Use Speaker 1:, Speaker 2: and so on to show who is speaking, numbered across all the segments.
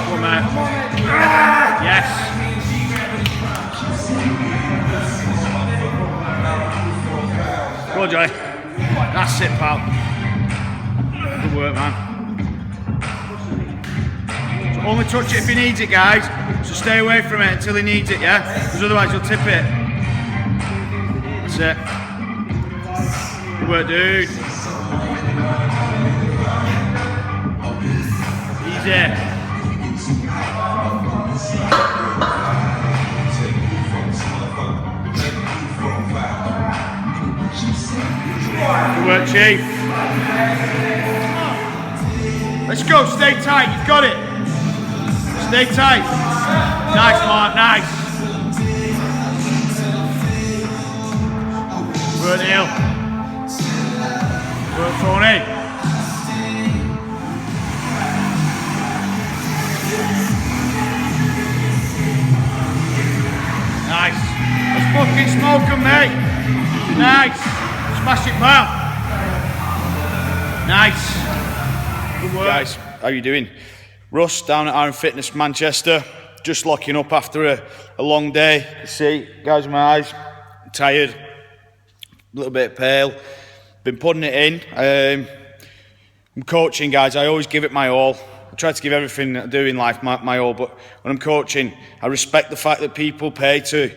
Speaker 1: Come on. Yes. Go on, Johnny. That's it, pal. Good work, man. So only touch it if he needs it, guys. So stay away from it until he needs it, yeah? Because otherwise you'll tip it. That's it. Good work, dude. Easy. Good work, Chief. Let's go, stay tight, you've got it. Stay tight. Nice, Mark, nice. Good work, Neil. Good work, Tony. Nice. Let's fucking smoke 'em, mate. Nice. Smash it, pal. Nice. Good work. Guys, how you doing? Russ down at Iron Fitness Manchester. Just locking up after a long day. You see, guys, in my eyes, I'm tired, a little bit pale. Been putting it in. I'm coaching, guys. I always give it my all. I try to give everything I do in life my all, but when I'm coaching, I respect the fact that people pay to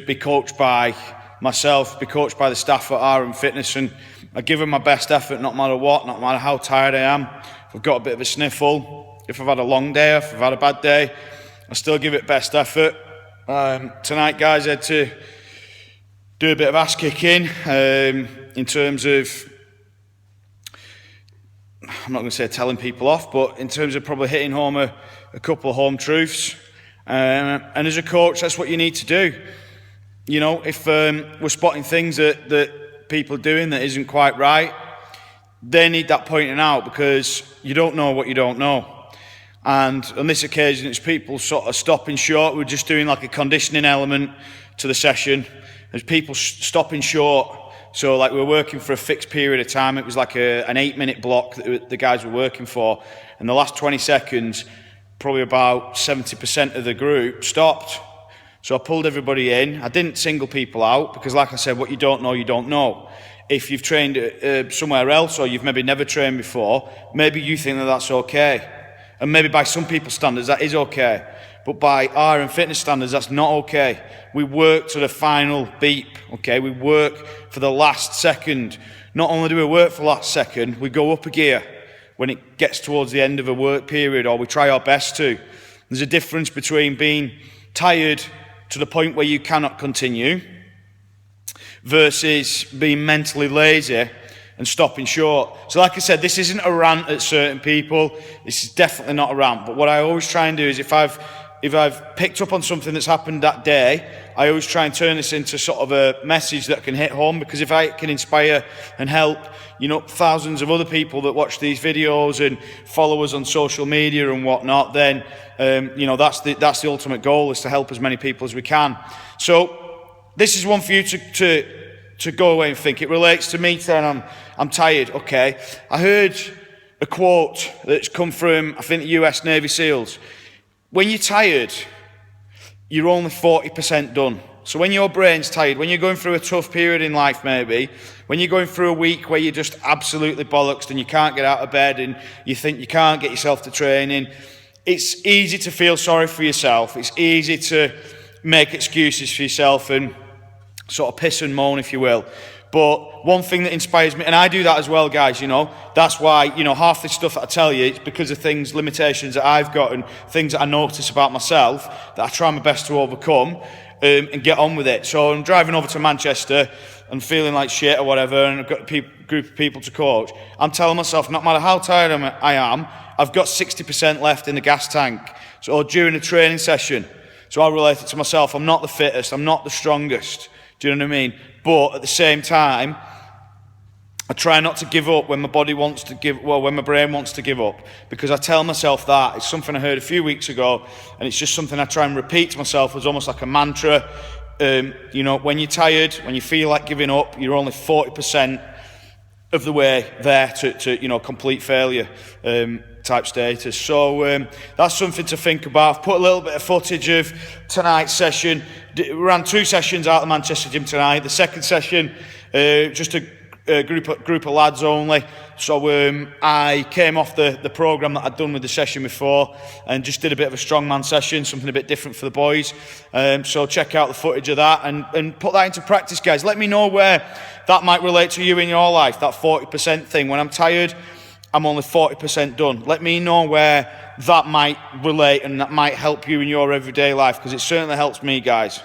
Speaker 1: be coached by myself, be coached by the staff at Iron Fitness, and I give them my best effort no matter what, no matter how tired I am. If I've got a bit of a sniffle, if I've had a long day, if I've had a bad day, I still give it best effort. Tonight, guys, I had to do a bit of ass kicking in terms of, I'm not going to say telling people off, but in terms of probably hitting home a couple of home truths. And as a coach, that's what you need to do. You know, if we're spotting things that people are doing that isn't quite right, they need that pointing out, because you don't know what you don't know. And on this occasion, it's people sort of stopping short. We're just doing like a conditioning element to the session. There's people stopping short. So like we're working for a fixed period of time. It was like an 8-minute block that the guys were working for. And the last 20 seconds, probably about 70% of the group stopped. So I pulled everybody in. I didn't single people out because, like I said, what you don't know, you don't know. If you've trained somewhere else or you've maybe never trained before, maybe you think that that's okay. And maybe by some people's standards, that is okay. But by Iron Fitness standards, that's not okay. We work to the final beep, okay? We work for the last second. Not only do we work for the last second, we go up a gear when it gets towards the end of a work period, or we try our best to. There's a difference between being tired to the point where you cannot continue versus being mentally lazy and stopping short. So like I said, this isn't a rant at certain people. This is definitely not a rant. But what I always try and do is if I've picked up on something that's happened that day, I always try and turn this into sort of a message that can hit home, because if I can inspire and help, you know, thousands of other people that watch these videos and follow us on social media and whatnot, then you know, that's the ultimate goal, is to help as many people as we can. So this is one for you to go away and think. It relates to me saying I'm tired. Okay, I heard a quote that's come from, I think, the US Navy SEALs. When you're tired, you're only 40% done. So when your brain's tired, when you're going through a tough period in life maybe, when you're going through a week where you're just absolutely bollocksed and you can't get out of bed and you think you can't get yourself to training, it's easy to feel sorry for yourself. It's easy to make excuses for yourself and sort of piss and moan, if you will. But one thing that inspires me, and I do that as well, guys, you know, that's why, you know, half the stuff that I tell you, it's because of things, limitations that I've got and things that I notice about myself that I try my best to overcome and get on with it. So I'm driving over to Manchester and feeling like shit or whatever, and I've got a group of people to coach. I'm telling myself, no matter how tired I am, I've got 60% left in the gas tank. So during a training session, so I relate it to myself, I'm not the fittest, I'm not the strongest. Do you know what I mean? But at the same time, I try not to give up when my body wants to give, well, when my brain wants to give up, because I tell myself that. It's something I heard a few weeks ago, and it's just something I try and repeat to myself as almost like a mantra. You know, when you're tired, when you feel like giving up, you're only 40% of the way there to you know, complete failure type status. So that's something to think about. I've put a little bit of footage of tonight's session. We ran 2 sessions out of the Manchester gym tonight. The second session, just a group of lads only. So I came off the programme that I'd done with the session before and just did a bit of a strongman session, something a bit different for the boys. So check out the footage of that and put that into practice, guys. Let me know where that might relate to you in your life, that 40% thing. When I'm tired, I'm only 40% done. Let me know where that might relate and that might help you in your everyday life, because it certainly helps me, guys.